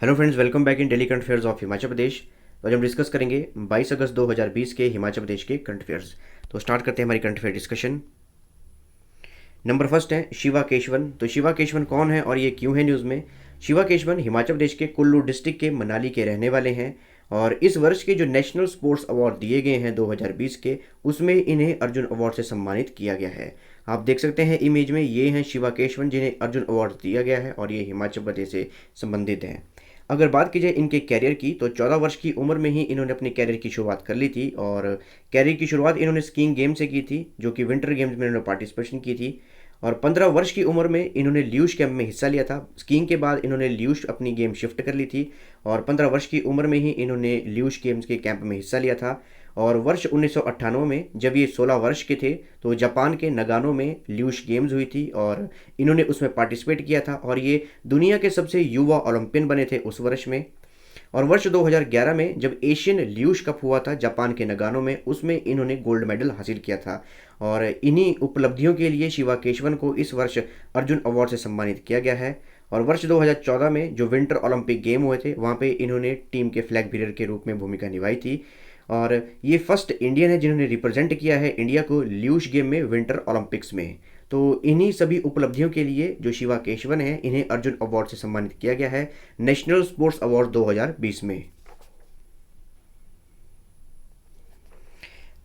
Hello friends, welcome back in daily current affairs of Himachal Pradesh. तो आज हम डिस्कस करेंगे 22 अगस्त 2020 के हिमाचल प्रदेश के करंट अफेयर्स। तो स्टार्ट करते हैं हमारी current affair discussion. Number first है शिवा केशवन। तो शिवा केशवन कौन है और ये क्यों है न्यूज़ में? शिवा केशवन हिमाचल प्रदेश के कुल्लू डिस्ट्रिक्ट के मनाली के रहने वाले हैं और इस वर्ष के जो नेशनल स्पोर्ट्स अवार्ड दिए गए हैं 2020 के, उसमें इन्हें अर्जुन अवार्ड से सम्मानित किया गया है। आप देख सकते हैं इमेज में, ये हैं शिवा केशवन जिन्हें अर्जुन अवार्ड दिया गया है और ये हिमाचल प्रदेश से संबंधित हैं। अगर बात की जाए इनके कैरियर की, तो 14 वर्ष की उम्र में ही इन्होंने अपने कैरियर की शुरुआत कर ली थी और कैरियर की शुरुआत इन्होंने स्कीइंग गेम से की थी, जो कि विंटर गेम्स में इन्होंने पार्टिसिपेशन की थी। और 15 वर्ष की उम्र में इन्होंने ल्यूश कैंप में हिस्सा लिया था। स्कीइंग के बाद इन्होंने ल्यूश अपनी गेम शिफ्ट कर ली थी और 15 वर्ष की उम्र में ही इन्होंने ल्यूश गेम्स के कैंप में हिस्सा लिया था। और वर्ष 1998 में जब ये 16 वर्ष के थे, तो जापान के नगानो में ल्यूश गेम्स हुई थी और इन्होंने उसमें पार्टिसिपेट किया था और ये दुनिया के सबसे युवा ओलंपियन बने थे उस वर्ष में। और वर्ष 2011 में जब एशियन ल्यूश कप हुआ था जापान के नगानो में, उसमें इन्होंने गोल्ड मेडल हासिल किया था। और इन्हीं उपलब्धियों के लिए शिवा केशवन को इस वर्ष अर्जुन अवार्ड से सम्मानित किया गया है। और वर्ष 2014 में जो विंटर ओलंपिक गेम हुए थे, वहाँ पे इन्होंने टीम के फ्लैग बीरर के रूप में भूमिका निभाई थी। और ये फर्स्ट इंडियन है जिन्होंने रिप्रेजेंट किया है इंडिया को ल्यूश गेम में विंटर ओलंपिक्स में। तो इन्हीं सभी उपलब्धियों के लिए जो शिवा केशवन है, इन्हें अर्जुन अवार्ड से सम्मानित किया गया है नेशनल स्पोर्ट्स अवार्ड 2020 में।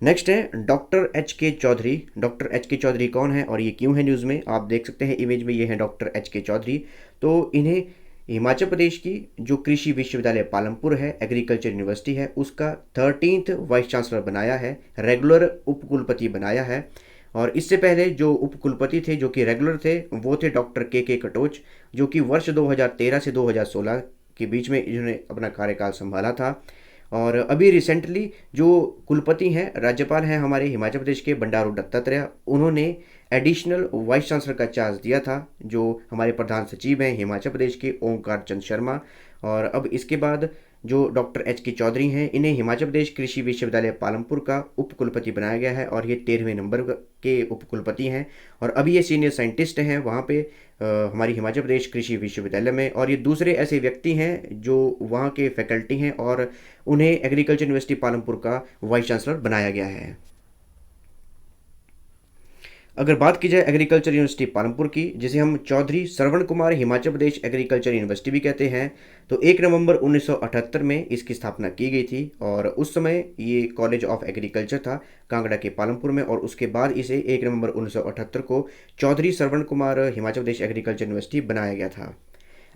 नेक्स्ट है डॉक्टर एच के चौधरी। डॉक्टर एच के चौधरी कौन है और ये क्यों है न्यूज़ में? आप देख सकते हैं इमेज में, ये है डॉक्टर एच के चौधरी। तो इन्हें हिमाचल प्रदेश की जो कृषि विश्वविद्यालय पालमपुर है, एग्रीकल्चर यूनिवर्सिटी है, उसका 13th वाइस चांसलर बनाया है, रेगुलर उपकुलपति बनाया है। और इससे पहले जो उपकुलपति थे, जो कि रेगुलर थे, वो थे डॉक्टर के कटोच, जो कि वर्ष 2013 से 2016 के बीच में इन्होंने अपना कार्यकाल संभाला था। और अभी रिसेंटली जो कुलपति हैं, राज्यपाल हैं हमारे हिमाचल प्रदेश के बंडारू दत्तात्रेय, उन्होंने एडिशनल वाइस चांसलर का चार्ज दिया था, जो हमारे प्रधान सचिव हैं हिमाचल प्रदेश के ओंकार चंद शर्मा। और अब इसके बाद जो डॉक्टर एच के चौधरी हैं, इन्हें हिमाचल प्रदेश कृषि विश्वविद्यालय पालमपुर का उपकुलपति बनाया गया है और ये 13वें नंबर के उपकुलपति हैं। और अभी ये सीनियर साइंटिस्ट हैं वहाँ पे हमारी हिमाचल प्रदेश कृषि विश्वविद्यालय में। और ये दूसरे ऐसे व्यक्ति हैं जो वहाँ के फैकल्टी हैं और उन्हें एग्रीकल्चर यूनिवर्सिटी पालमपुर का वाइस चांसलर बनाया गया है। अगर बात की जाए एग्रीकल्चर यूनिवर्सिटी पालमपुर की, जिसे हम चौधरी श्रवण कुमार हिमाचल प्रदेश एग्रीकल्चर यूनिवर्सिटी भी कहते हैं, तो 1 नवंबर 1978 में इसकी स्थापना की गई थी और उस समय ये कॉलेज ऑफ एग्रीकल्चर था कांगड़ा के पालमपुर में। और उसके बाद इसे 1 नवंबर 1978 को चौधरी श्रवण कुमार हिमाचल प्रदेश एग्रीकल्चर यूनिवर्सिटी बनाया गया था।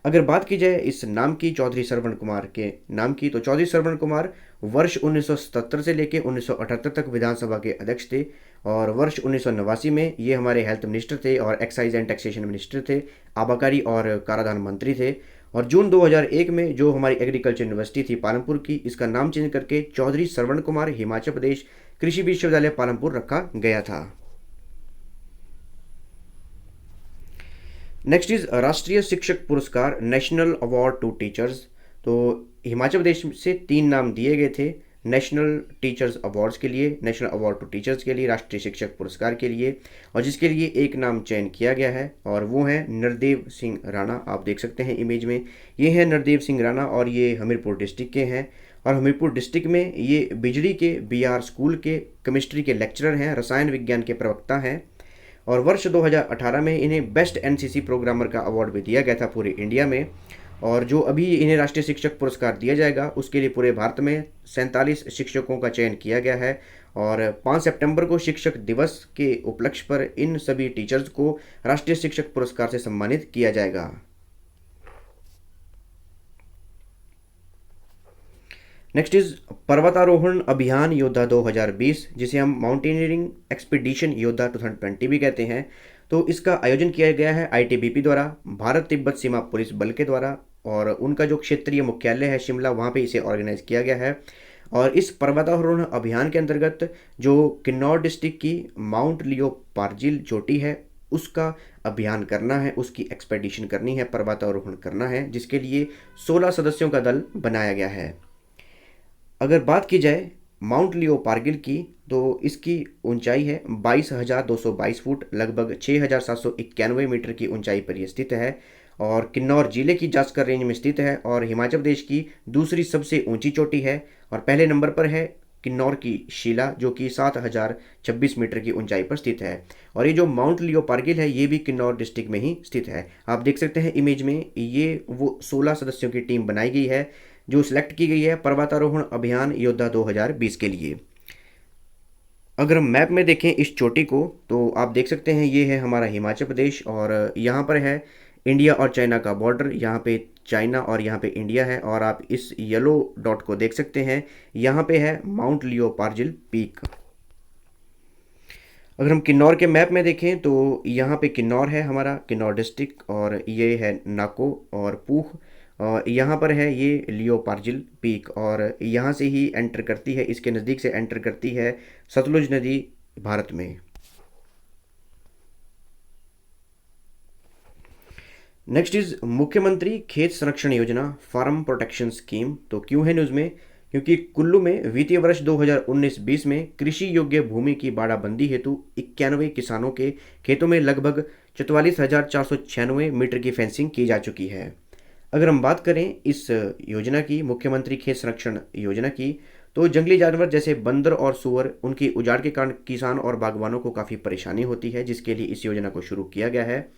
अगर बात की जाए इस नाम की, चौधरी श्रवण कुमार के नाम की, तो चौधरी श्रवण कुमार वर्ष 1977 से लेकर 1978 तक विधानसभा के अध्यक्ष थे और वर्ष 1989 में ये हमारे हेल्थ मिनिस्टर थे और एक्साइज एंड टैक्सेशन मिनिस्टर थे, आबाकारी और कराधान मंत्री थे। और जून 2001 में जो हमारी एग्रीकल्चर यूनिवर्सिटी थी पालमपुर की, इसका नाम चेंज करके चौधरी श्रवण कुमार हिमाचल प्रदेश कृषि विश्वविद्यालय पालमपुर रखा गया था। नेक्स्ट इज राष्ट्रीय शिक्षक पुरस्कार, नेशनल अवार्ड टू टीचर्स। तो हिमाचल प्रदेश से 3 नाम दिए गए थे नेशनल टीचर्स अवार्ड्स के लिए, नेशनल अवार्ड टू टीचर्स के लिए, राष्ट्रीय शिक्षक पुरस्कार के लिए, और जिसके लिए एक नाम चयन किया गया है और वो है नरदेव सिंह राणा। आप देख सकते हैं इमेज में, ये है नरदेव सिंह राणा और ये हमीरपुर डिस्ट्रिक्ट के हैं। और हमीरपुर डिस्ट्रिक्ट में ये बिजली के BR स्कूल के केमिस्ट्री के लेक्चरर हैं, रसायन विज्ञान के प्रवक्ता हैं। और वर्ष 2018 में इन्हें बेस्ट NCC प्रोग्रामर का अवार्ड भी दिया गया था पूरे इंडिया में। और जो अभी इन्हें राष्ट्रीय शिक्षक पुरस्कार दिया जाएगा, उसके लिए पूरे भारत में 47 शिक्षकों का चयन किया गया है। और 5 सितंबर को शिक्षक दिवस के उपलक्ष्य पर इन सभी टीचर्स को राष्ट्रीय शिक्षक पुरस्कार से सम्मानित किया जाएगा। नेक्स्ट इज पर्वतारोहण अभियान योद्धा 2020, जिसे हम माउंटेनियरिंग एक्सपीडिशन योद्धा 2020 भी कहते हैं। तो इसका आयोजन किया गया है ITBP द्वारा, भारत तिब्बत सीमा पुलिस बल के द्वारा, और उनका जो क्षेत्रीय मुख्यालय है शिमला, वहाँ पे इसे ऑर्गेनाइज किया गया है। और इस पर्वतारोहण अभियान के अंतर्गत जो किन्नौर डिस्ट्रिक्ट की माउंट लियो पार्जिल चोटी है, उसका अभियान करना है, उसकी एक्सपेडिशन करनी है, पर्वतारोहण करना है, जिसके लिए 16 सदस्यों का दल बनाया गया है। अगर बात की जाए माउंट लियो पार्गिल की, तो इसकी ऊंचाई है 22,222 फुट, लगभग 6,791 मीटर की ऊंचाई पर यह स्थित है। और किन्नौर जिले की जास्कर रेंज में स्थित है और हिमाचल प्रदेश की दूसरी सबसे ऊंची चोटी है। और पहले नंबर पर है किन्नौर की शिला जो कि 7,026 मीटर की ऊंचाई पर स्थित है। और ये जो माउंट लियो कारगिल है ये भी किन्नौर डिस्ट्रिक्ट में ही स्थित है। आप देख सकते हैं इमेज में, ये वो 16 सदस्यों की टीम बनाई गई है जो सिलेक्ट की गई है पर्वतारोहण अभियान योद्धा 2020 के लिए। अगर हम मैप में देखें इस चोटी को तो आप देख सकते हैं ये है हमारा हिमाचल प्रदेश और यहाँ पर है इंडिया और चाइना का बॉर्डर। यहाँ पे चाइना और यहाँ पे इंडिया है और आप इस येलो डॉट को देख सकते हैं, यहाँ पे है माउंट लियो कारगिल पीक। अगर हम किन्नौर के मैप में देखें तो यहाँ पे किन्नौर है हमारा, किन्नौर डिस्ट्रिक्ट, और ये है नाको और पूह। और यहाँ पर है ये लियो कारगिल पीक और यहाँ से ही एंटर करती है, इसके नज़दीक से एंटर करती है सतलुज नदी भारत में। नेक्स्ट इज मुख्यमंत्री खेत संरक्षण योजना फार्म प्रोटेक्शन स्कीम। तो क्यों है न्यूज़ में? क्योंकि कुल्लू में वित्तीय वर्ष 2019-20 में कृषि योग्य भूमि की बाड़ाबंदी हेतु 91 किसानों के खेतों में लगभग 44,496 मीटर की फेंसिंग की जा चुकी है। अगर हम बात करें इस योजना की, मुख्यमंत्री खेत संरक्षण योजना की, तो जंगली जानवर जैसे बंदर और सुअर, उनकी उजाड़ के कारण किसान और बागवानों को काफ़ी परेशानी होती है, जिसके लिए इस योजना को शुरू किया गया है।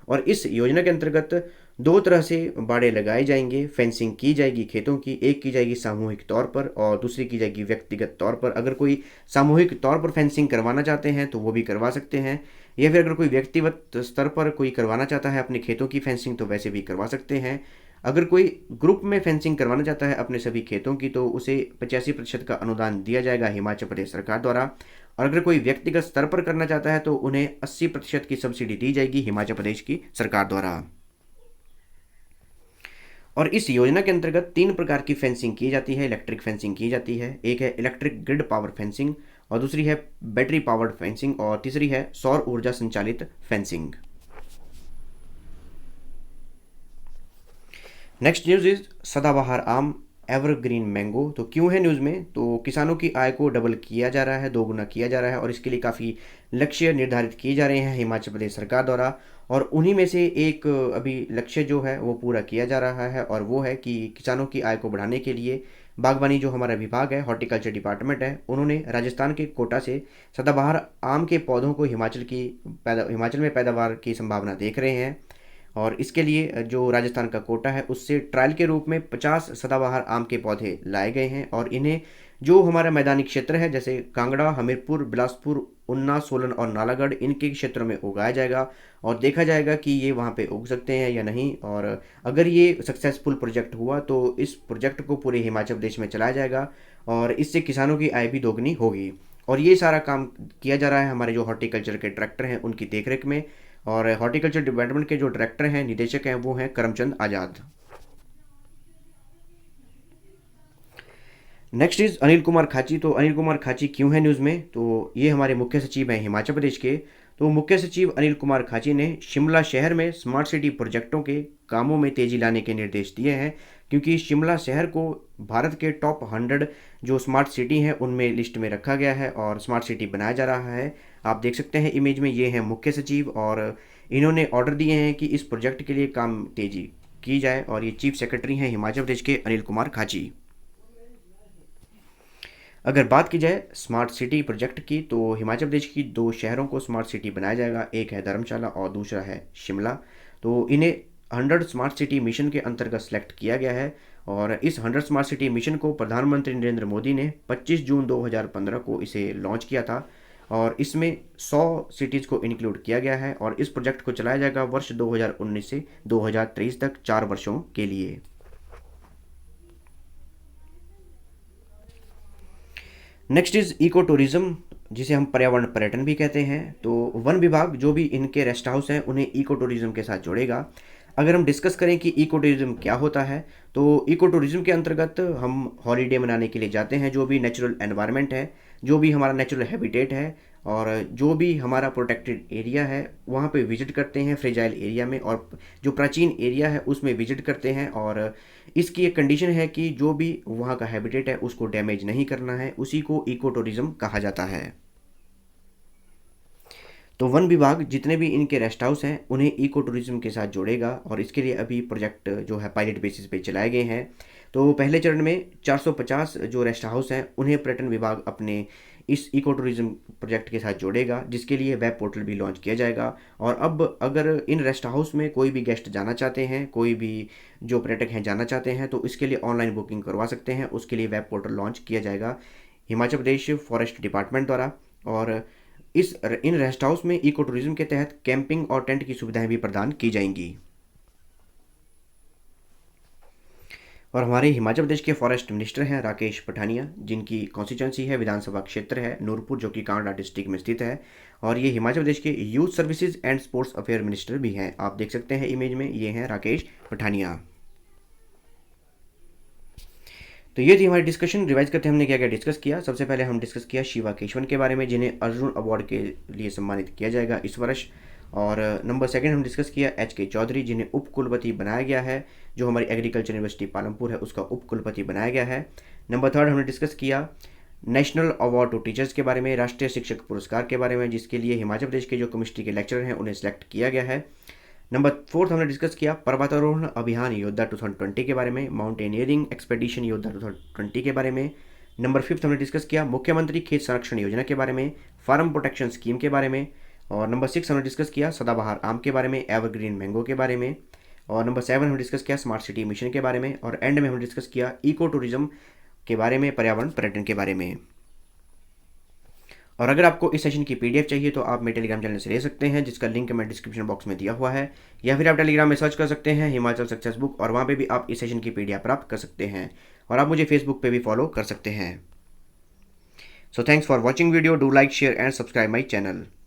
और इस योजना के अंतर्गत दो तरह से बाड़े लगाए जाएंगे, फेंसिंग की जाएगी खेतों की। एक की जाएगी सामूहिक तौर पर और दूसरी की जाएगी व्यक्तिगत तौर पर। अगर कोई सामूहिक तौर पर फेंसिंग करवाना चाहते हैं तो वो भी करवा सकते हैं, या फिर अगर कोई व्यक्तिगत स्तर पर कोई करवाना चाहता है अपने खेतों की फेंसिंग तो वैसे भी करवा सकते हैं। अगर कोई ग्रुप में फेंसिंग करवाना चाहता है अपने सभी खेतों की तो उसे 85% का अनुदान दिया जाएगा हिमाचल प्रदेश सरकार द्वारा। और अगर कोई व्यक्तिगत स्तर पर करना चाहता है तो उन्हें 80% की सब्सिडी दी जाएगी हिमाचल प्रदेश की सरकार द्वारा। और इस योजना के अंतर्गत 3 प्रकार की फेंसिंग की जाती है, इलेक्ट्रिक फेंसिंग की जाती है। एक है इलेक्ट्रिक ग्रिड पावर फेंसिंग और दूसरी है बैटरी पावर्ड फेंसिंग और तीसरी है सौर ऊर्जा संचालित फेंसिंग। नेक्स्ट न्यूज़ इज सदाबहार आम एवरग्रीन मैंगो। तो क्यों है न्यूज़ में? तो किसानों की आय को डबल किया जा रहा है, दोगुना किया जा रहा है और इसके लिए काफ़ी लक्ष्य निर्धारित किए जा रहे हैं हिमाचल प्रदेश सरकार द्वारा। और उन्हीं में से एक अभी लक्ष्य जो है वो पूरा किया जा रहा है और वो है कि किसानों की आय को बढ़ाने के लिए बागवानी जो हमारा विभाग है, हॉर्टिकल्चर डिपार्टमेंट है, उन्होंने राजस्थान के कोटा से सदाबहार आम के पौधों को हिमाचल में पैदावार की संभावना देख रहे हैं। और इसके लिए जो राजस्थान का कोटा है उससे ट्रायल के रूप में 50 सदाबहार आम के पौधे लाए गए हैं और इन्हें जो हमारा मैदानी क्षेत्र है जैसे कांगड़ा, हमीरपुर, बिलासपुर, ऊना, सोलन और नालागढ़, इनके क्षेत्रों में उगाया जाएगा और देखा जाएगा कि ये वहाँ पे उग सकते हैं या नहीं। और अगर ये सक्सेसफुल प्रोजेक्ट हुआ तो इस प्रोजेक्ट को पूरे हिमाचल प्रदेश में चलाया जाएगा और इससे किसानों की आय भी दोगुनी होगी। और ये सारा काम किया जा रहा है हमारे जो हॉर्टिकल्चर के डायरेक्टर हैं उनकी देखरेख में। और हॉर्टिकल्चर डिपार्टमेंट के जो डायरेक्टर हैं, निदेशक हैं, वो हैं करमचंद आज़ाद। Next is Anil Kumar Khachi. तो अनिल कुमार खाची क्यों है न्यूज़ में? तो ये हमारे मुख्य सचिव हैं हिमाचल प्रदेश के। तो मुख्य सचिव अनिल कुमार खाची ने शिमला शहर में स्मार्ट सिटी प्रोजेक्टों के कामों में तेज़ी लाने के निर्देश दिए हैं, क्योंकि शिमला शहर को भारत के टॉप 100 जो स्मार्ट सिटी हैं उनमें लिस्ट में रखा गया है और स्मार्ट सिटी बनाया जा रहा है। आप देख सकते हैं इमेज में, ये हैं मुख्य सचिव और इन्होंने ऑर्डर दिए हैं कि इस प्रोजेक्ट के लिए काम तेज़ी की जाए। और ये चीफ सेक्रेटरी हैं हिमाचल प्रदेश के अनिल कुमार खाची। अगर बात की जाए स्मार्ट सिटी प्रोजेक्ट की तो हिमाचल प्रदेश की 2 शहरों को स्मार्ट सिटी बनाया जाएगा, एक है धर्मशाला और दूसरा है शिमला। तो इन्हें 100 स्मार्ट सिटी मिशन के अंतर्गत सेलेक्ट किया गया है और इस 100 स्मार्ट सिटी मिशन को प्रधानमंत्री नरेंद्र मोदी ने 25 जून 2015 को इसे लॉन्च किया था और इसमें 100 सिटीज़ को इंक्लूड किया गया है और इस प्रोजेक्ट को चलाया जाएगा वर्ष 2019 से 2023 तक 4 वर्षों के लिए। नेक्स्ट इज इको टूरिज्म, जिसे हम पर्यावरण पर्यटन भी कहते हैं। तो वन विभाग जो भी इनके रेस्ट हाउस हैं उन्हें इको टूरिज्म के साथ जोड़ेगा। अगर हम डिस्कस करें कि इको टूरिज्म क्या होता है तो इको टूरिज्म के अंतर्गत हम हॉलीडे मनाने के लिए जाते हैं, जो भी नेचुरल एनवायरनमेंट है, जो भी हमारा नेचुरल हैबिटेट है और जो भी हमारा प्रोटेक्टेड एरिया है वहाँ पे विजिट करते हैं फ्रेजाइल एरिया में, और जो प्राचीन एरिया है उसमें विजिट करते हैं। और इसकी एक कंडीशन है कि जो भी वहाँ का हैबिटेट है उसको डैमेज नहीं करना है, उसी को इको टूरिज्म कहा जाता है। तो वन विभाग जितने भी इनके रेस्ट हाउस हैं उन्हें इको टूरिज्म के साथ जोड़ेगा और इसके लिए अभी प्रोजेक्ट जो है पायलट बेसिस पे चलाए गए हैं। तो पहले चरण में 450 जो रेस्ट हाउस हैं उन्हें पर्यटन विभाग अपने इस इको टूरिज्म प्रोजेक्ट के साथ जोड़ेगा, जिसके लिए वेब पोर्टल भी लॉन्च किया जाएगा। और अब अगर इन रेस्ट हाउस में कोई भी गेस्ट जाना चाहते हैं, कोई भी जो पर्यटक हैं जाना चाहते हैं, तो इसके लिए ऑनलाइन बुकिंग करवा सकते हैं। उसके लिए वेब पोर्टल लॉन्च किया जाएगा हिमाचल प्रदेश फॉरेस्ट डिपार्टमेंट द्वारा। और इन रेस्ट हाउस में इको टूरिज्म के तहत कैंपिंग और टेंट की सुविधाएं भी प्रदान की जाएंगी। और हमारे हिमाचल प्रदेश के फॉरेस्ट मिनिस्टर हैं राकेश पठानिया, जिनकी कॉन्स्टिट्यूंसी है, विधानसभा क्षेत्र है नूरपुर, जो कि कांगड़ा डिस्ट्रिक्ट में स्थित है। और ये हिमाचल प्रदेश के youth services and sports affair minister भी हैं। आप देख सकते हैं इमेज में, ये हैं राकेश पठानिया। तो ये थी हमारी डिस्कशन। रिवाइज करते हैं हमने क्या क्या डिस्कस किया। सबसे पहले हम डिस्कस किया शिवा केशवन के बारे में, जिन्हें अर्जुन अवार्ड के लिए सम्मानित किया जाएगा इस वर्ष। और नंबर सेकंड हम डिस्कस किया HK चौधरी, जिन्हें उप कुलपति बनाया गया है, जो हमारी एग्रीकल्चर यूनिवर्सिटी पालमपुर है उसका उप कुलपति बनाया गया है। नंबर थर्ड हमने डिस्कस किया नेशनल अवार्ड टू टीचर्स के बारे में, राष्ट्रीय शिक्षक पुरस्कार के बारे में, जिसके लिए हिमाचल प्रदेश के जो केमिस्ट्री के लेक्चरर हैं उन्हें सेलेक्ट किया गया है। नंबर फोर्थ हमने डिस्कस किया पर्वतारोहण अभियान योद्धा 2020 के बारे में, माउंटेनियरिंग एक्सपेडिशन योद्धा 2020 के बारे में। नंबर फिफ्थ हमने डिस्कस किया मुख्यमंत्री खेत संरक्षण योजना के बारे में, फार्म प्रोटेक्शन स्कीम के बारे में। और नंबर सिक्स हमने डिस्कस किया सदाबहार आम के बारे में, एवरग्रीन मैंगो के बारे में। और नंबर सेवन हमने डिस्कस किया स्मार्ट सिटी मिशन के बारे में। और एंड में हमने डिस्कस किया इको टूरिज्म के बारे में, पर्यावरण पर्यटन के बारे में। और अगर आपको इस सेशन की PDF चाहिए तो आप मेरे टेलीग्राम चैनल से ले सकते हैं, जिसका लिंक मैं डिस्क्रिप्शन बॉक्स में दिया हुआ है, या फिर आप टेलीग्राम में सर्च कर सकते हैं हिमाचल सक्सेस बुक, और वहाँ पे भी आप इस सेशन की PDF प्राप्त कर सकते हैं। और आप मुझे फेसबुक पे भी फॉलो कर सकते हैं। So thanks for watching video, do like share and subscribe my channel.